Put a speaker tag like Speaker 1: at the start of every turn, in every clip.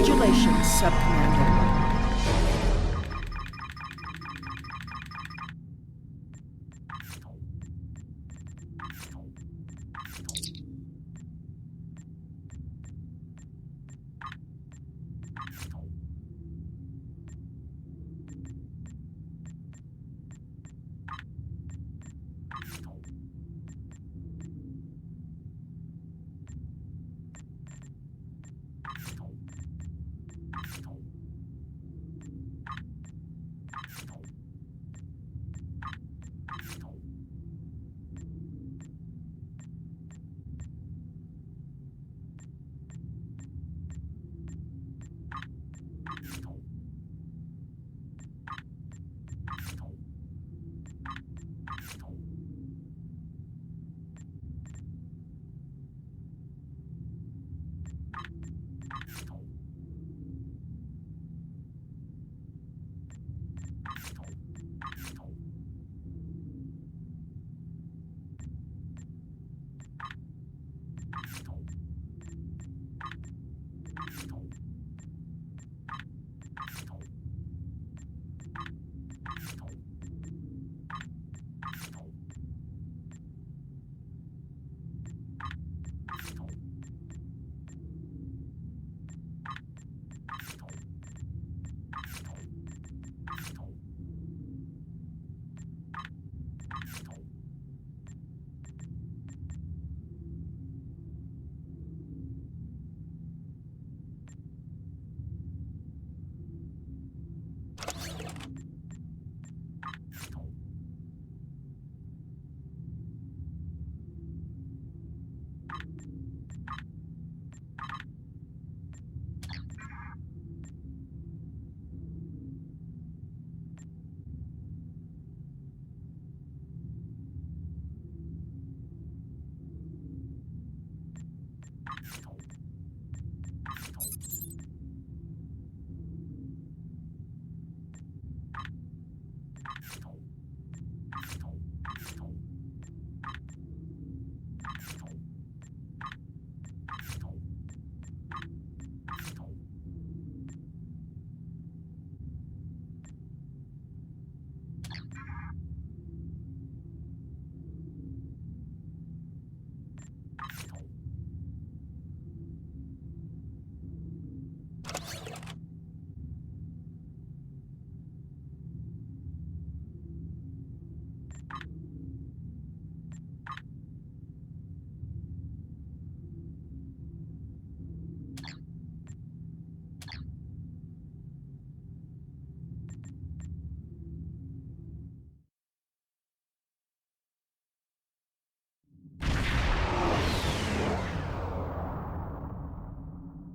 Speaker 1: Congratulations, Sub-Commander.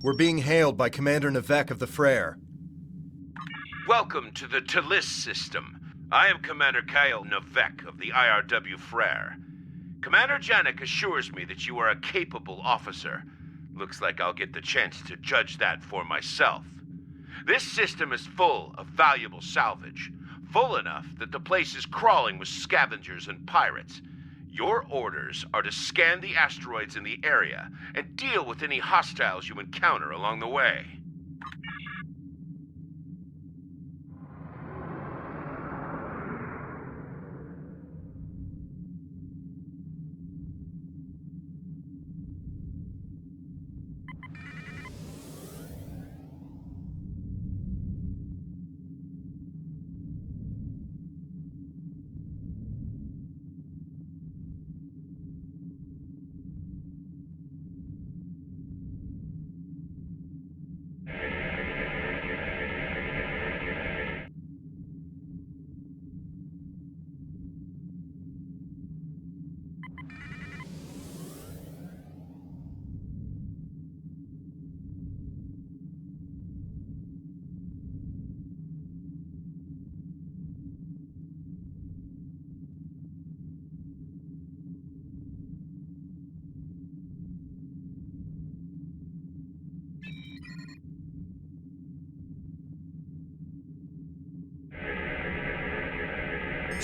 Speaker 2: We're being hailed by Commander Navek of the Frere.
Speaker 3: Welcome to the Talis system. I am Commander Kyle Navek of the IRW Frere. Commander Janik assures me that you are a capable officer. Looks like I'll get the chance to judge that for myself. This system is full of valuable salvage. Full enough that the place is crawling with scavengers and pirates. Your orders are to scan the asteroids in the area and deal with any hostiles you encounter along the way.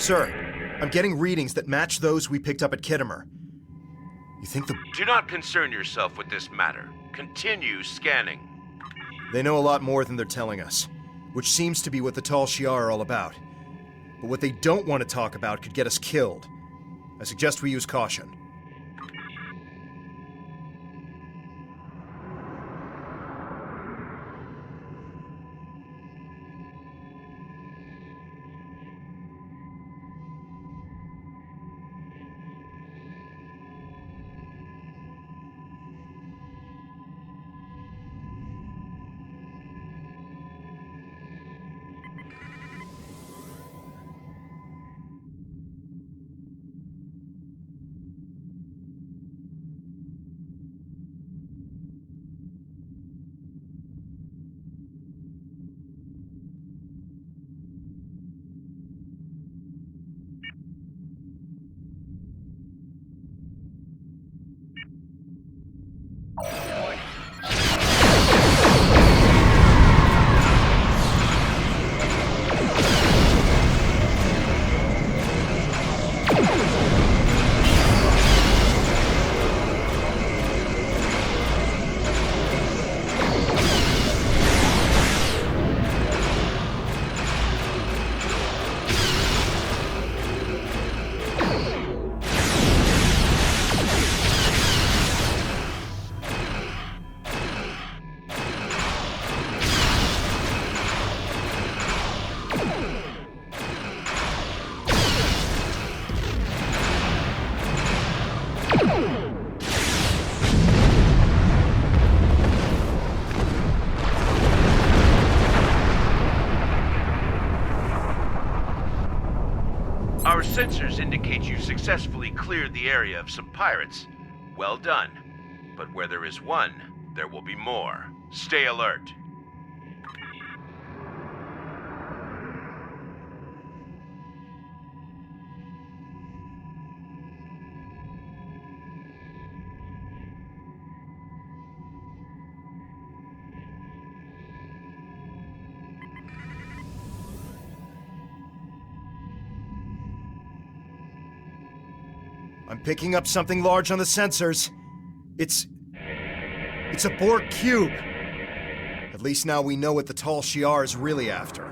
Speaker 2: Sir, I'm getting readings that match those we picked up at Kittimer. You think the...
Speaker 3: Do not concern yourself with this matter. Continue scanning.
Speaker 2: They know a lot more than they're telling us, which seems to be what the Tal Shiar are all about. But what they don't want to talk about could get us killed. I suggest we use caution.
Speaker 3: Our sensors indicate you successfully cleared the area of some pirates. Well done. But where there is one, there will be more. Stay alert.
Speaker 2: I'm picking up something large on the sensors. It's a Borg cube. At least now we know what the Tal Shiar is really after.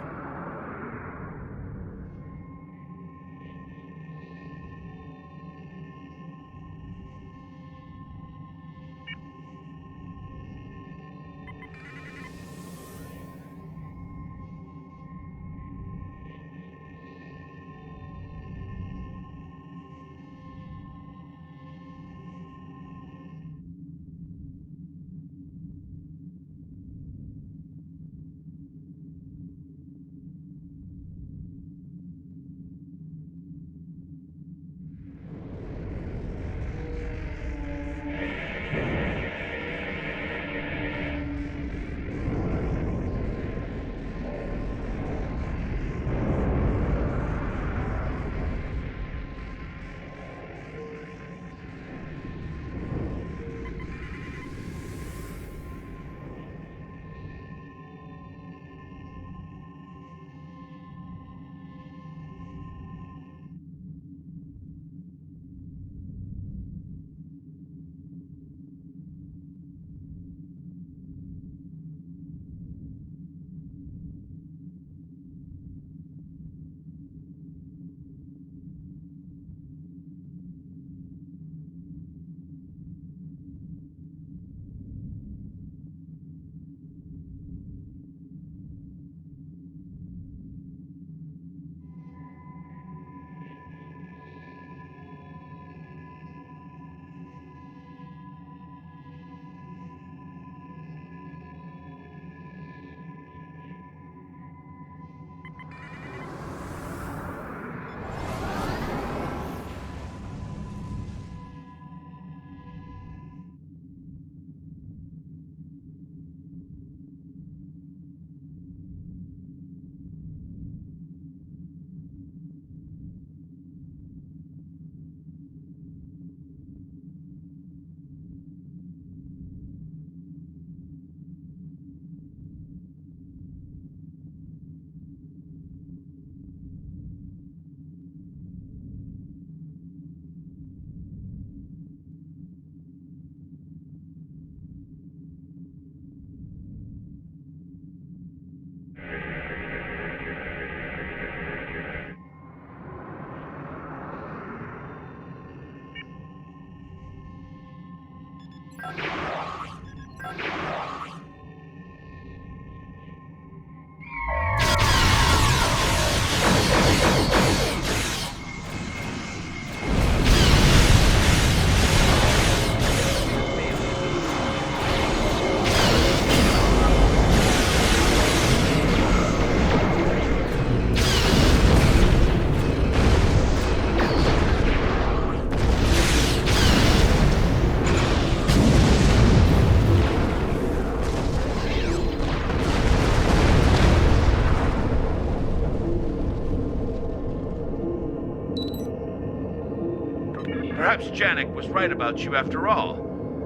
Speaker 3: Perhaps Janek was right about you after all.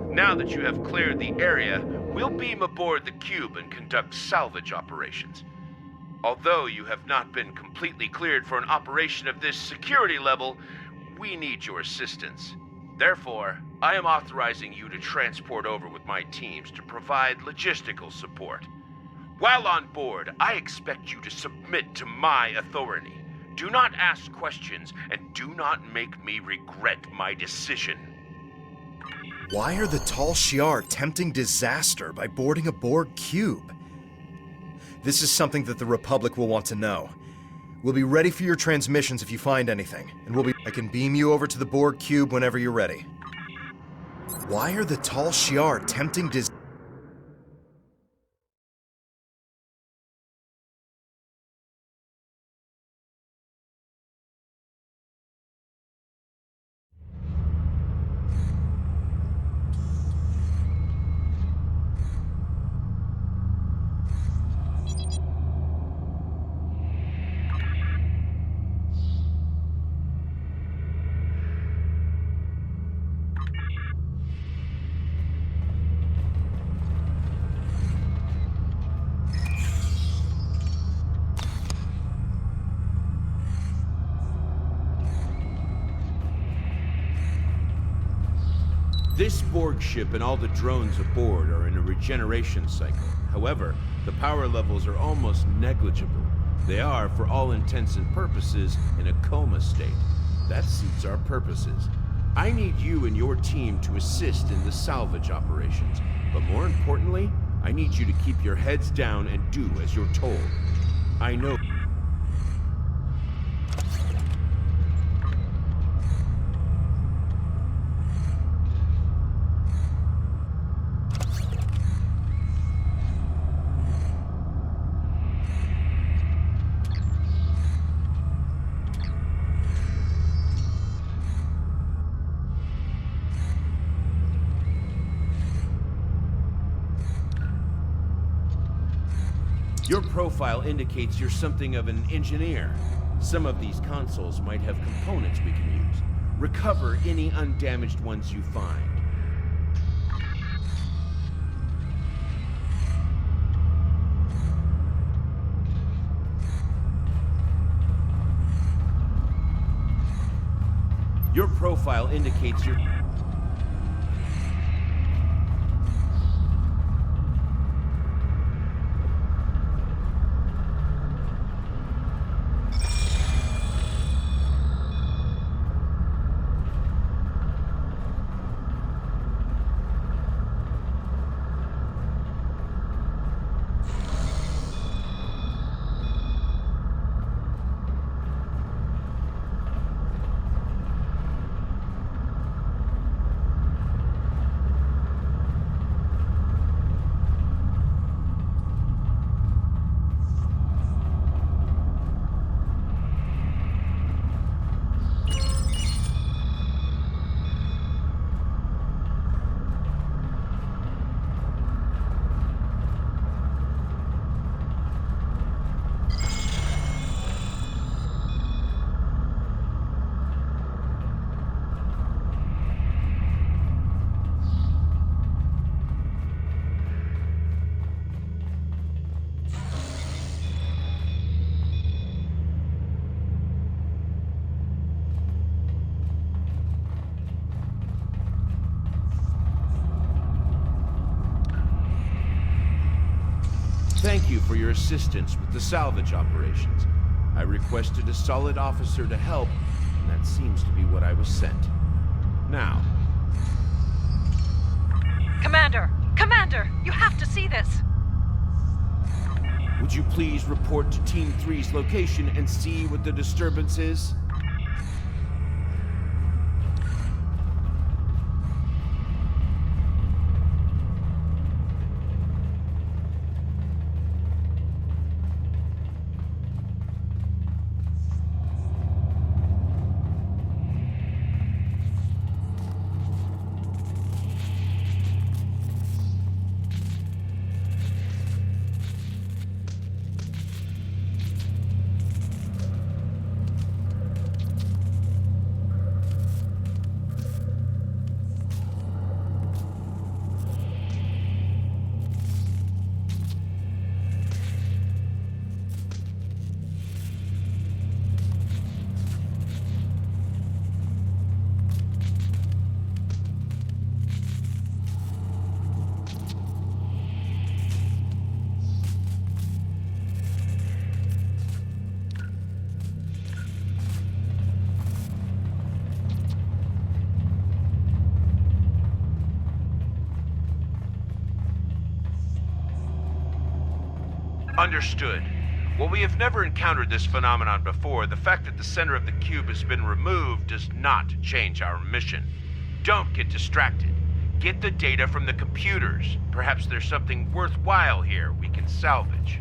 Speaker 3: Now that you have cleared the area, we'll beam aboard the cube and conduct salvage operations. Although you have not been completely cleared for an operation of this security level, we need your assistance. Therefore, I am authorizing you to transport over with my teams to provide logistical support. While on board, I expect you to submit to my authority. Do not ask questions, and do not make me regret my decision.
Speaker 2: Why are the Tal Shiar tempting disaster by boarding a Borg cube? This is something that the Republic will want to know. We'll be ready for your transmissions if you find anything, and I can beam you over to the Borg cube whenever you're ready. Why are the Tal Shiar tempting disaster?
Speaker 3: This Borg ship and all the drones aboard are in a regeneration cycle. However, the power levels are almost negligible. They are, for all intents and purposes, in a coma state. That suits our purposes. I need you and your team to assist in the salvage operations. But more importantly, I need you to keep your heads down and do as you're told. I know... Your profile indicates you're something of an engineer. Some of these consoles might have components we can use. Recover any undamaged ones you find. Your profile indicates you're... Thank you for your assistance with the salvage operations. I requested a solid officer to help, and that seems to be what I was sent. Now...
Speaker 4: Commander! Commander! You have to see this!
Speaker 3: Would you please report to Team 3's location and see what the disturbance is? Understood. While we have never encountered this phenomenon before, the fact that the center of the cube has been removed does not change our mission. Don't get distracted. Get the data from the computers. Perhaps there's something worthwhile here we can salvage.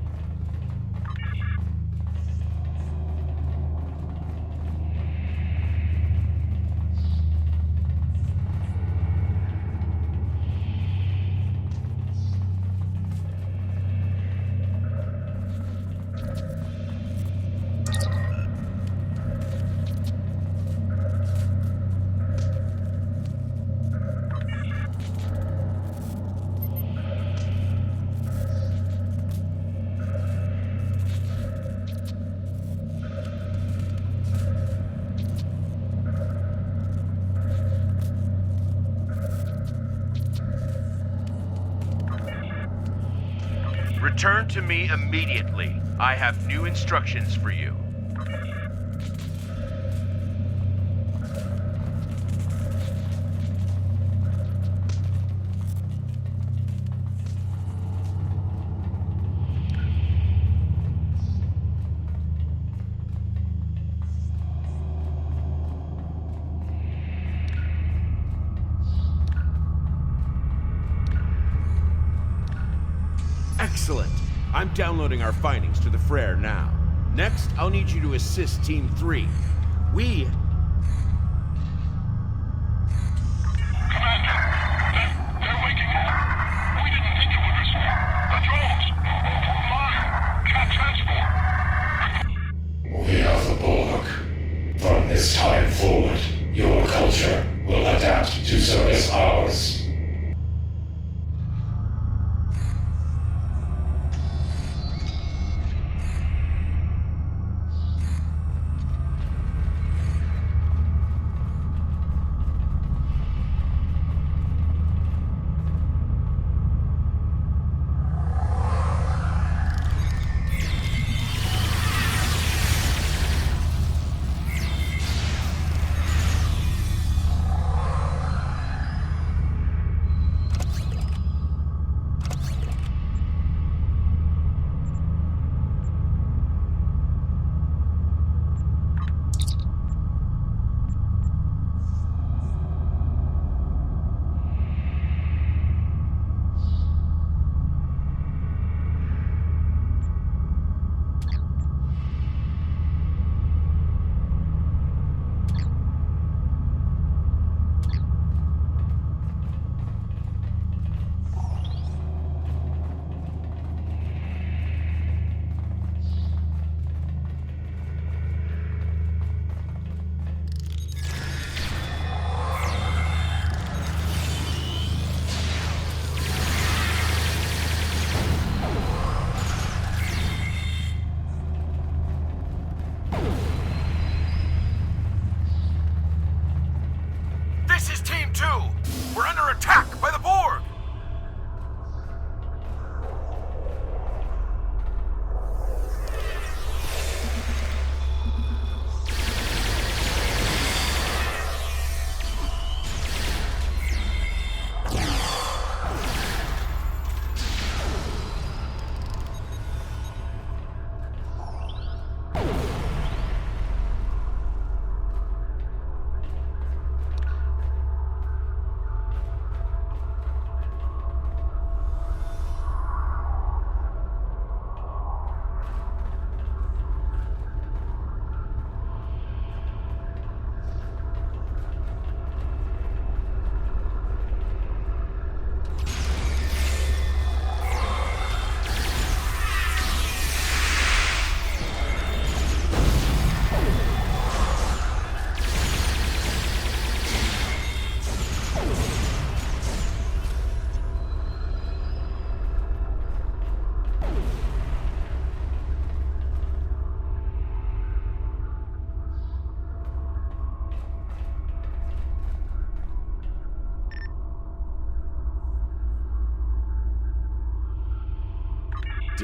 Speaker 3: Return to me immediately. I have new instructions for you.
Speaker 5: Excellent. I'm downloading our findings to the Frere now. Next, I'll need you to assist Team 3. We...
Speaker 6: Commander, they're waking up. We didn't think it would respond. The drones! Mine! Can't transport!
Speaker 7: We are the Borg. From this time forward, your culture will adapt to service ours.
Speaker 3: This is Team 2! We're under attack by the Borg!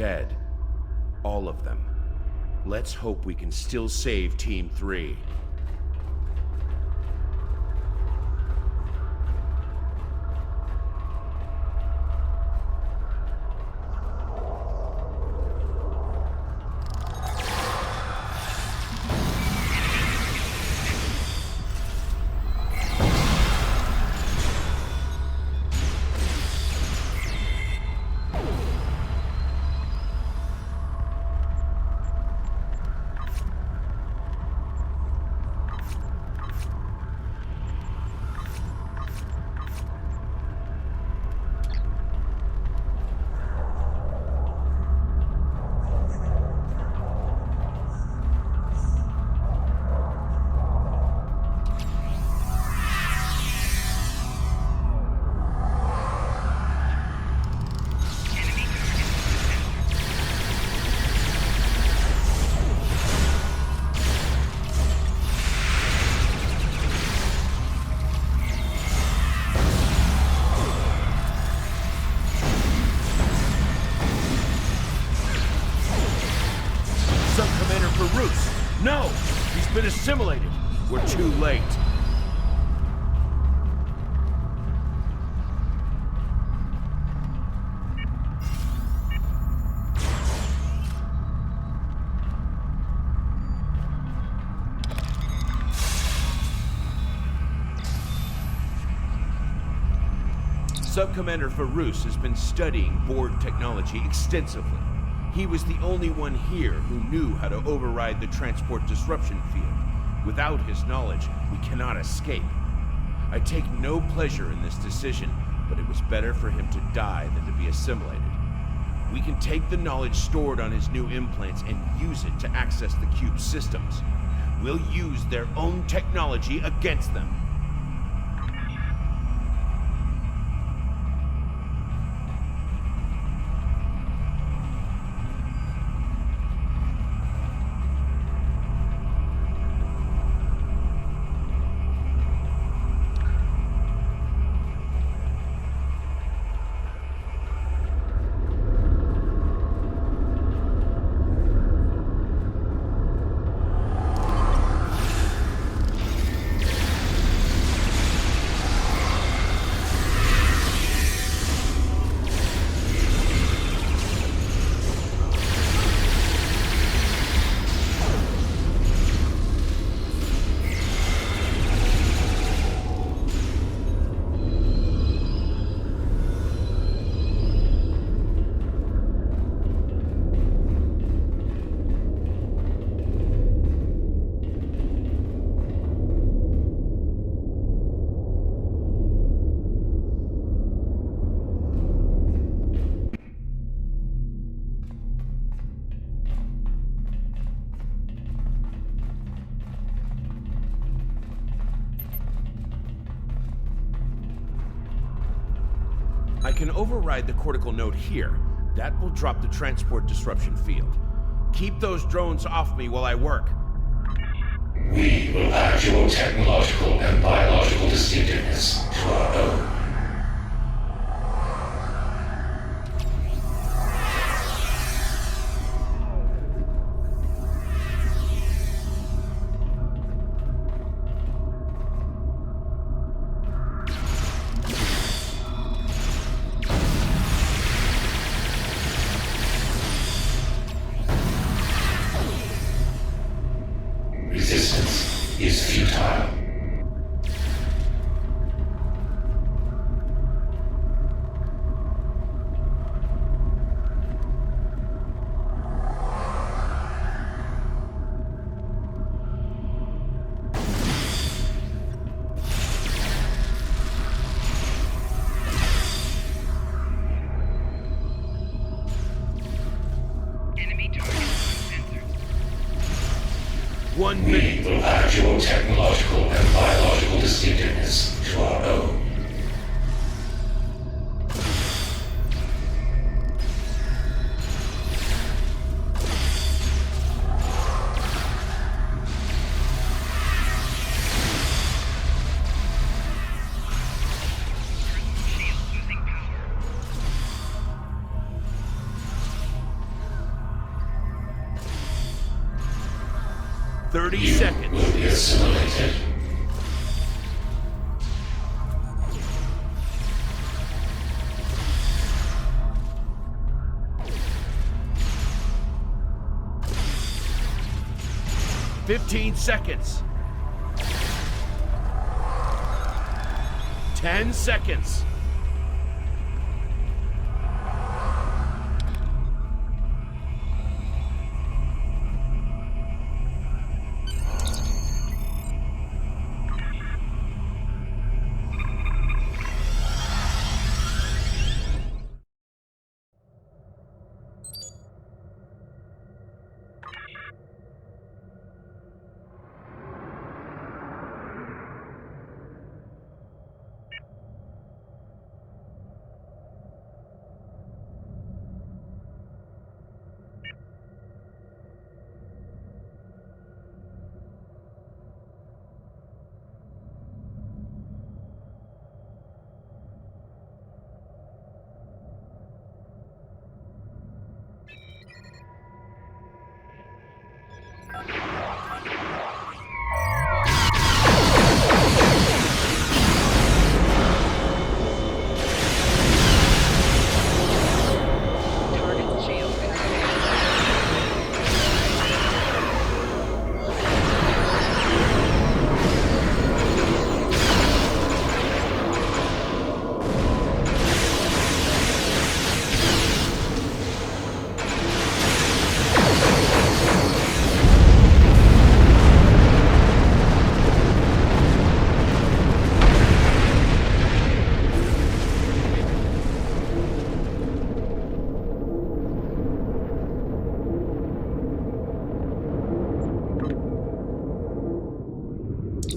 Speaker 5: dead. All of them. Let's hope we can still save Team 3. No! He's been assimilated! We're too late. Sub-Commander Farouz has been studying Borg technology extensively. He was the only one here who knew how to override the transport disruption field. Without his knowledge, we cannot escape. I take no pleasure in this decision, but it was better for him to die than to be assimilated. We can take the knowledge stored on his new implants and use it to access the cube's systems. We'll use their own technology against them. I can override the cortical node here. That will drop the transport disruption field. Keep those drones off me while I work.
Speaker 7: We will add your technological and biological distinctiveness to our own. Resistance is futile.
Speaker 6: Enemy target uncensored.
Speaker 5: 1
Speaker 7: We
Speaker 5: minute.
Speaker 7: will add your technological and biological distinctiveness to our own.
Speaker 6: Shield losing power.
Speaker 5: 30
Speaker 7: You
Speaker 5: seconds.
Speaker 7: will be assimilated.
Speaker 5: Fifteen seconds. 10 seconds.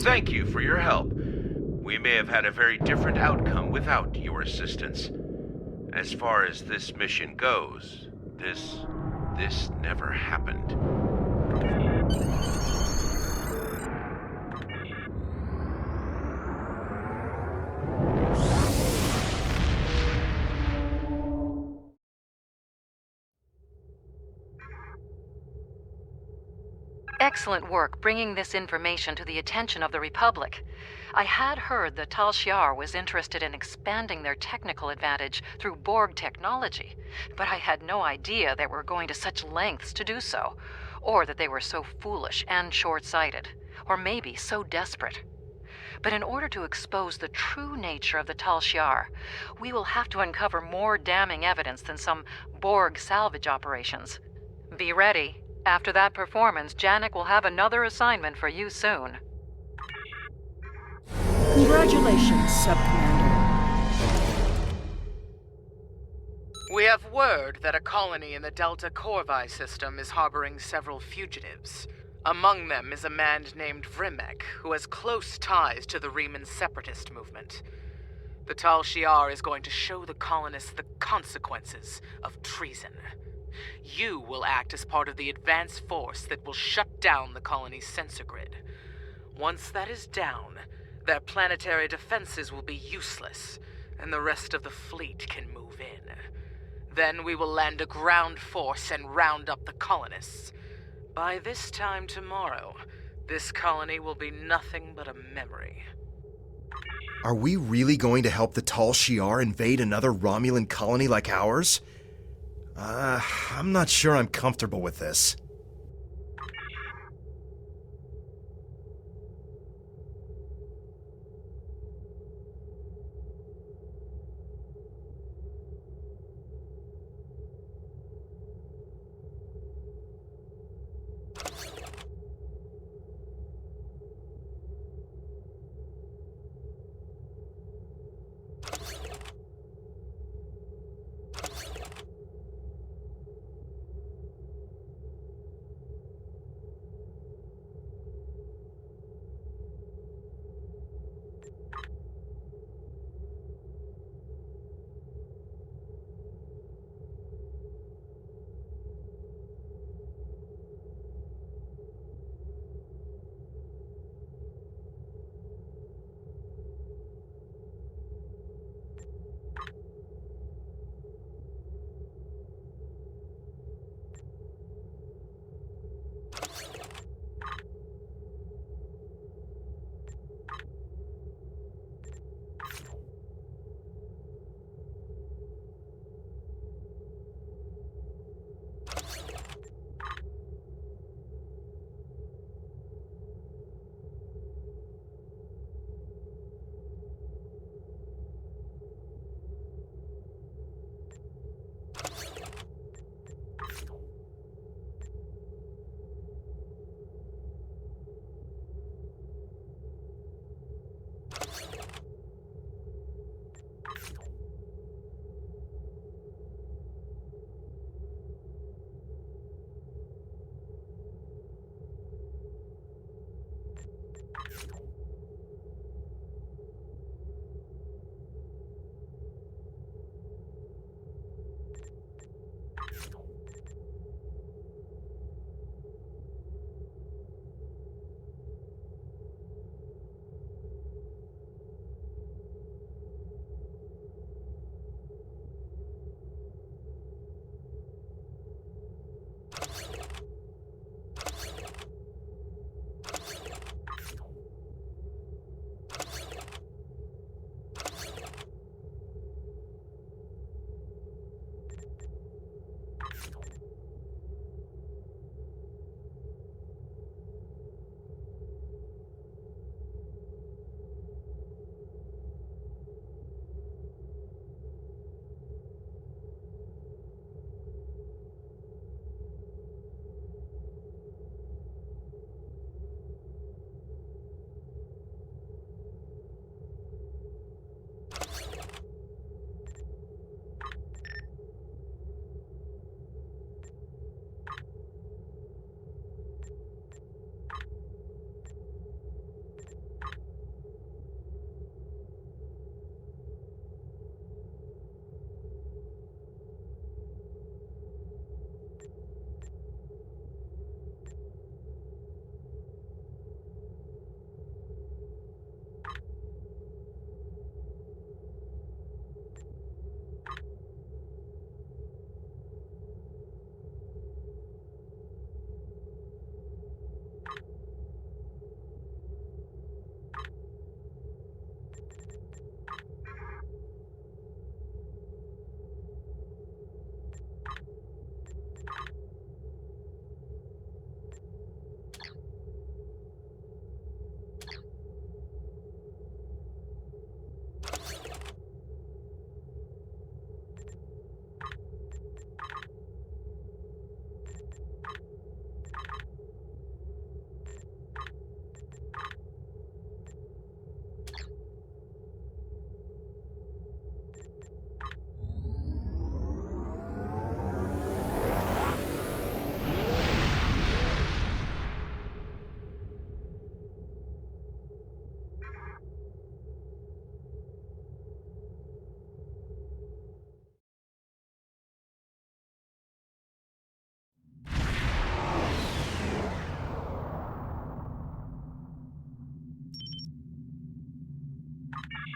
Speaker 3: Thank you for your help. We may have had a very different outcome without your assistance. As far as this mission goes, this never happened.
Speaker 4: Excellent work bringing this information to the attention of the Republic. I had heard that Tal Shiar was interested in expanding their technical advantage through Borg technology, but I had no idea they were going to such lengths to do so, or that they were so foolish and short-sighted, or maybe so desperate. But in order to expose the true nature of the Tal Shiar, we will have to uncover more damning evidence than some Borg salvage operations. Be ready. After that performance, Janek will have another assignment for you soon.
Speaker 1: Congratulations, Sub-Commander.
Speaker 8: We have word that a colony in the Delta Corvi system is harboring several fugitives. Among them is a man named Vrimek, who has close ties to the Riemann separatist movement. The Tal Shiar is going to show the colonists the consequences of treason. You will act as part of the advance force that will shut down the colony's sensor grid. Once that is down, their planetary defenses will be useless, and the rest of the fleet can move in. Then we will land a ground force and round up the colonists. By this time tomorrow, this colony will be nothing but a memory.
Speaker 2: Are we really going to help the Tal Shiar invade another Romulan colony like ours? I'm not sure I'm comfortable with this.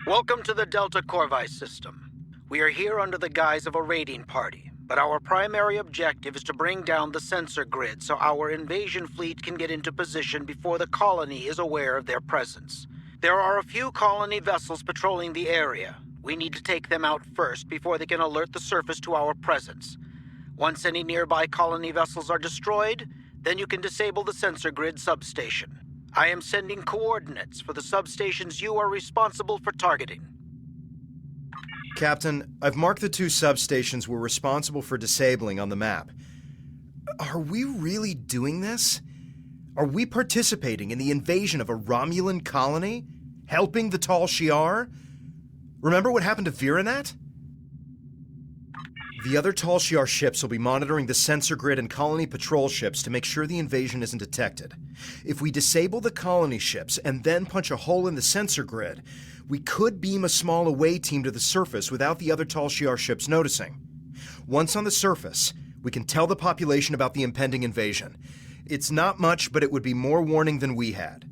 Speaker 9: Welcome to the Delta Corvi system. We are here under the guise of a raiding party, but our primary objective is to bring down the sensor grid so our invasion fleet can get into position before the colony is aware of their presence. There are a few colony vessels patrolling the area. We need to take them out first before they can alert the surface to our presence. Once any nearby colony vessels are destroyed, then you can disable the sensor grid substation. I am sending coordinates for the substations you are responsible for targeting.
Speaker 2: Captain, I've marked the 2 substations we're responsible for disabling on the map. Are we really doing this? Are we participating in the invasion of a Romulan colony? Helping the Tal Shiar? Remember what happened to Viranat? The other Tal Shiar ships will be monitoring the sensor grid and colony patrol ships to make sure the invasion isn't detected. If we disable the colony ships and then punch a hole in the sensor grid, we could beam a small away team to the surface without the other Tal Shiar ships noticing. Once on the surface, we can tell the population about the impending invasion. It's not much, but it would be more warning than we had.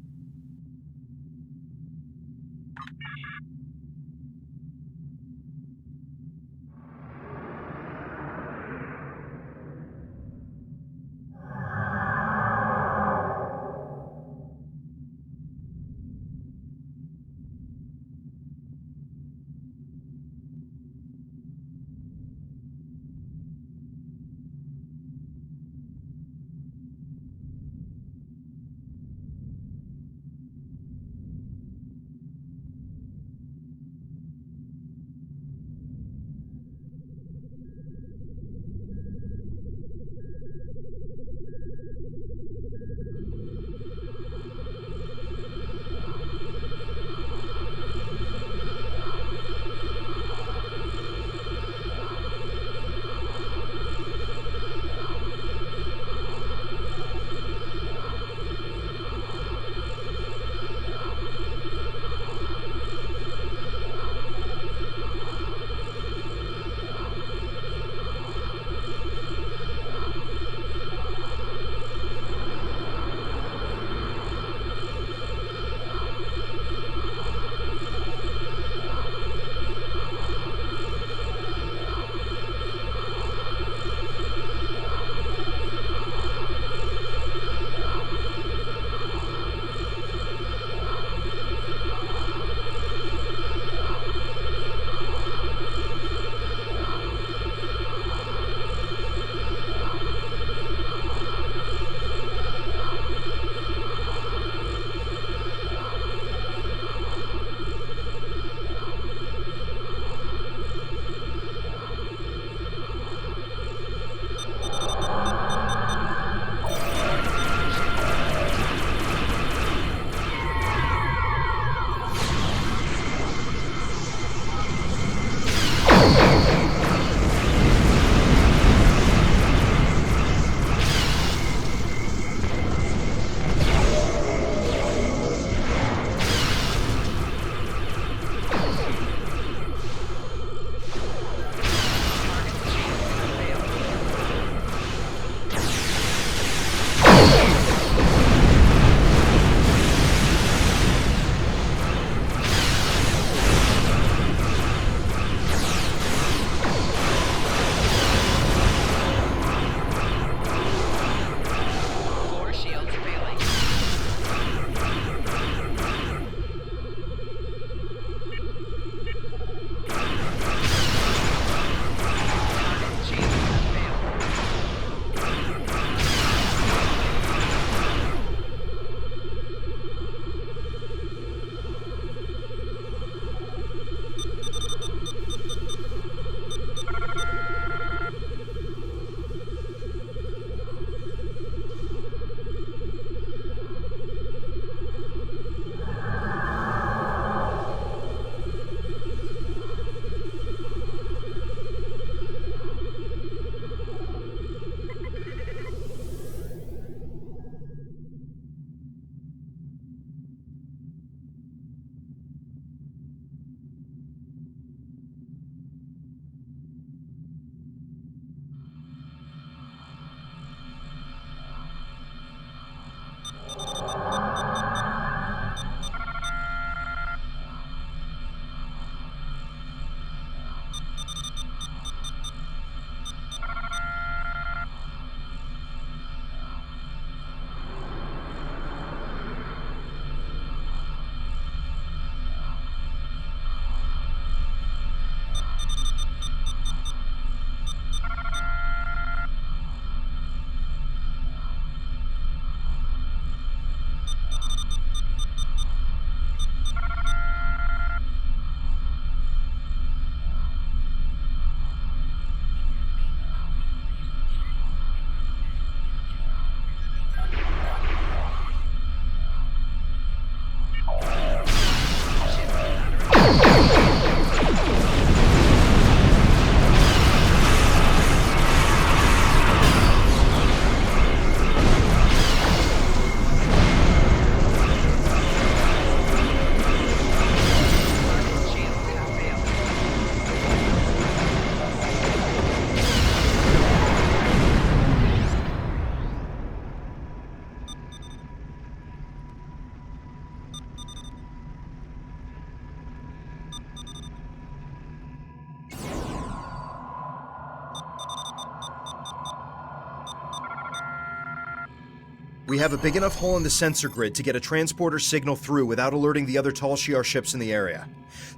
Speaker 2: We have a big enough hole in the sensor grid to get a transporter signal through without alerting the other Tal Shiar ships in the area.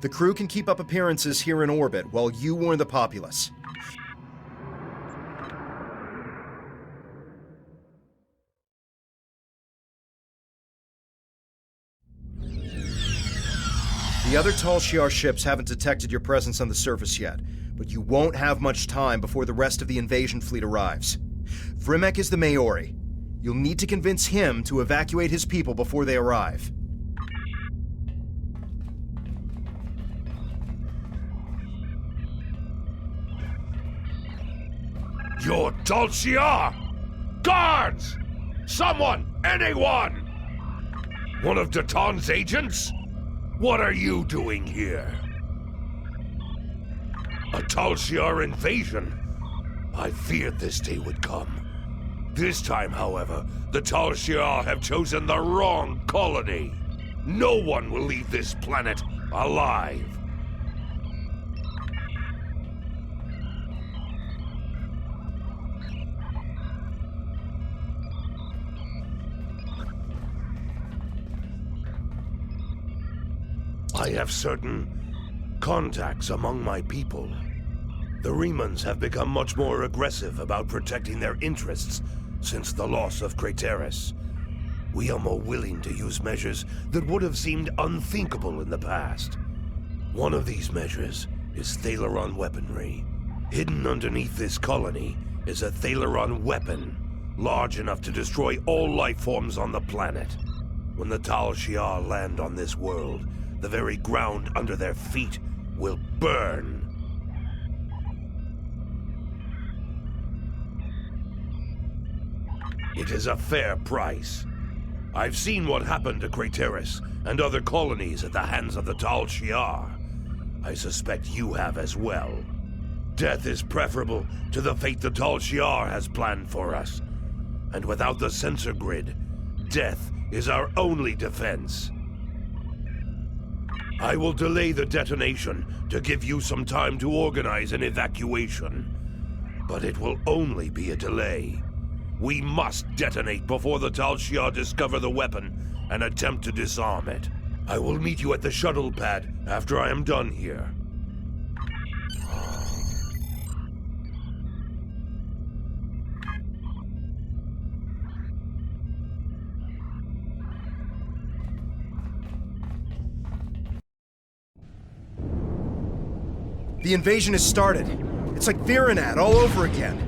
Speaker 2: The crew can keep up appearances here in orbit while you warn the populace. The other Tal Shiar ships haven't detected your presence on the surface yet, but you won't have much time before the rest of the invasion fleet arrives. Vrimek is the Maori. You'll need to convince him to evacuate his people before they arrive.
Speaker 10: You're Tal Shiar! Guards! Someone! Anyone! One of Daton's agents? What are you doing here? A Tal Shiar invasion? I feared this day would come. This time, however, the Tal Shiar have chosen the wrong colony. No one will leave this planet alive. I have certain contacts among my people. The Remans have become much more aggressive about protecting their interests since the loss of Craterus. We are more willing to use measures that would have seemed unthinkable in the past. One of these measures is Thalaron weaponry. Hidden underneath this colony is a Thalaron weapon, large enough to destroy all life forms on the planet. When the Tal Shiar land on this world, the very ground under their feet will burn. It is a fair price. I've seen what happened to Craterus and other colonies at the hands of the Tal Shiar. I suspect you have as well. Death is preferable to the fate the Tal Shiar has planned for us. And without the sensor grid, death is our only defense. I will delay the detonation to give you some time to organize an evacuation. But it will only be a delay. We must detonate before the Tal Shiar discover the weapon and attempt to disarm it. I will meet you at the shuttle pad after I am done here.
Speaker 2: The invasion has started. It's like Virenat all over again.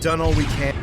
Speaker 2: done all we can.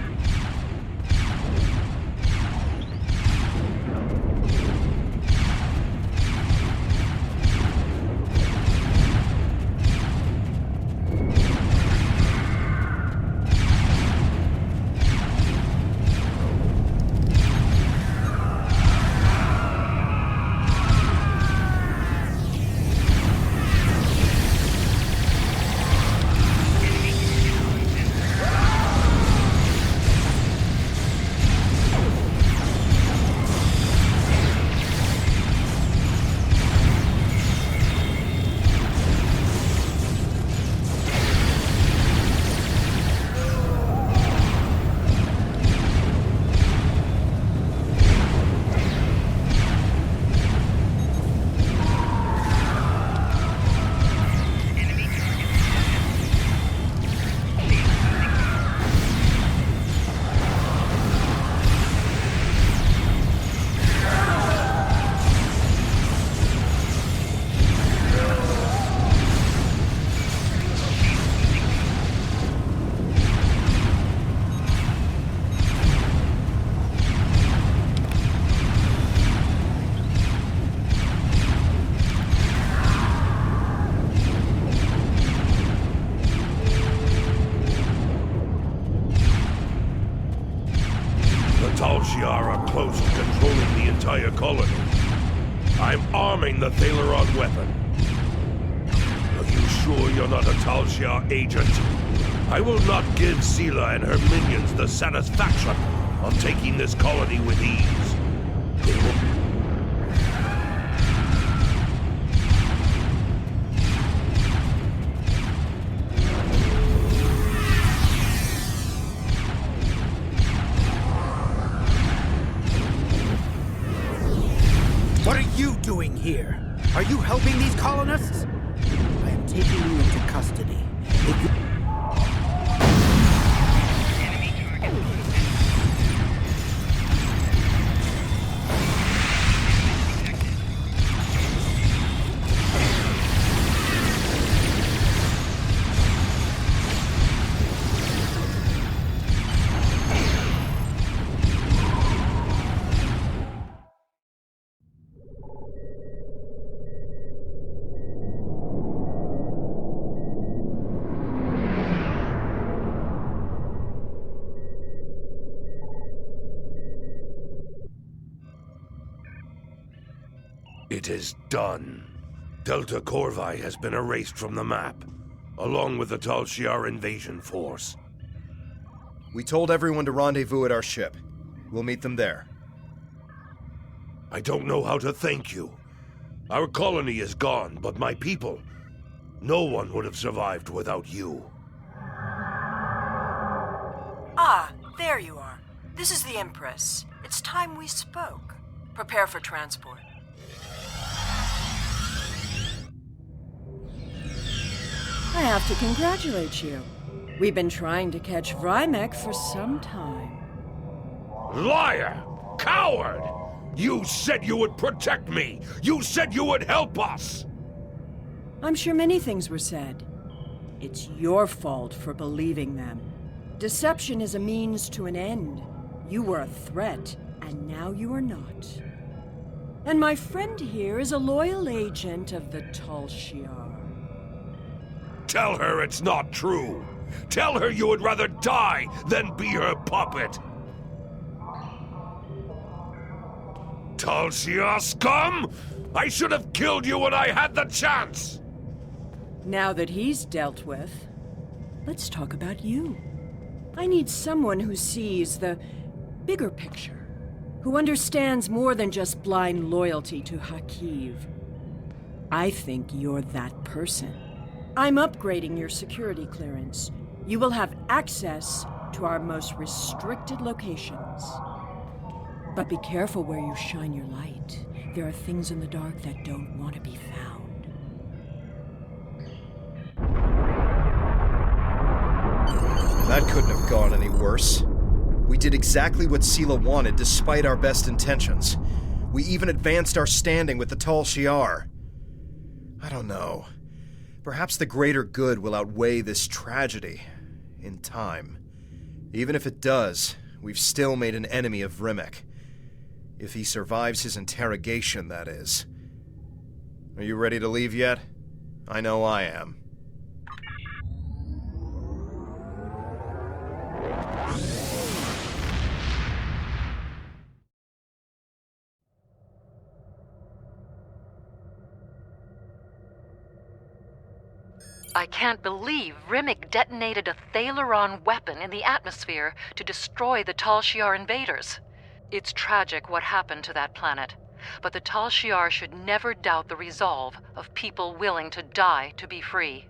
Speaker 10: Tal Shiar are close to controlling the entire colony. I'm arming the Thaleron weapon. Are you sure you're not a Tal Shiar agent? I will not give Sela and her minions the satisfaction of taking this colony with ease. They will...
Speaker 9: What are you doing here? Are you helping these colonists? I am taking you into custody. If you...
Speaker 10: It is done. Delta Corvi has been erased from the map, along with the Tal Shiar invasion force.
Speaker 2: We told everyone to rendezvous at our ship. We'll meet them there.
Speaker 10: I don't know how to thank you. Our colony is gone, but my people... No one would have survived without you.
Speaker 1: Ah, there you are. This is the Empress. It's time we spoke. Prepare for transport. I have to congratulate you. We've been trying to catch Vrymek for some time.
Speaker 10: Liar! Coward! You said you would protect me! You said you would help us!
Speaker 1: I'm sure many things were said. It's your fault for believing them. Deception is a means to an end. You were a threat, and now you are not. And my friend here is a loyal agent of the Tal Shiar.
Speaker 10: Tell her it's not true! Tell her you would rather die than be her puppet! Tal Shiar scum! I should have killed you when I had the chance!
Speaker 1: Now that he's dealt with, let's talk about you. I need someone who sees the bigger picture, who understands more than just blind loyalty to Hakiv. I think you're that person. I'm upgrading your security clearance. You will have access to our most restricted locations. But be careful where you shine your light. There are things in the dark that don't want to be found.
Speaker 2: That couldn't have gone any worse. We did exactly what Sela wanted despite our best intentions. We even advanced our standing with the Tal Shiar. I don't know. Perhaps the greater good will outweigh this tragedy in time. Even if it does, we've still made an enemy of Rimek. If he survives his interrogation, that is. Are you ready to leave yet? I know I am.
Speaker 4: I can't believe Rimek detonated a Thaleron weapon in the atmosphere to destroy the Tal Shiar invaders. It's tragic what happened to that planet, but the Tal Shiar should never doubt the resolve of people willing to die to be free.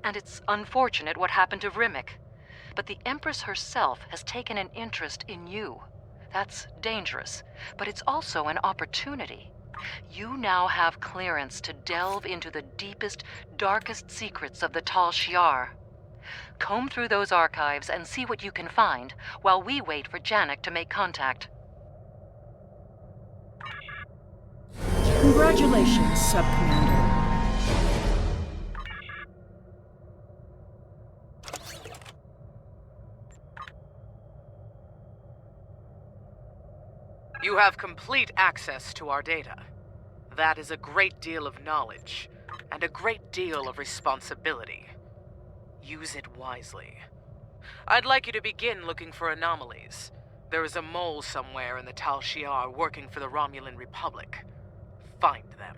Speaker 4: And it's unfortunate what happened to Rimek, but the Empress herself has taken an interest in you. That's dangerous, but it's also an opportunity. You now have clearance to delve into the deepest, darkest secrets of the Tal Shiar. Comb through those archives and see what you can find, while we wait for Janek to make contact.
Speaker 1: Congratulations, Sub-Commander.
Speaker 8: You have complete access to our data. That is a great deal of knowledge, and a great deal of responsibility. Use it wisely. I'd like you to begin looking for anomalies. There is a mole somewhere in the Tal Shiar working for the Romulan Republic. Find them.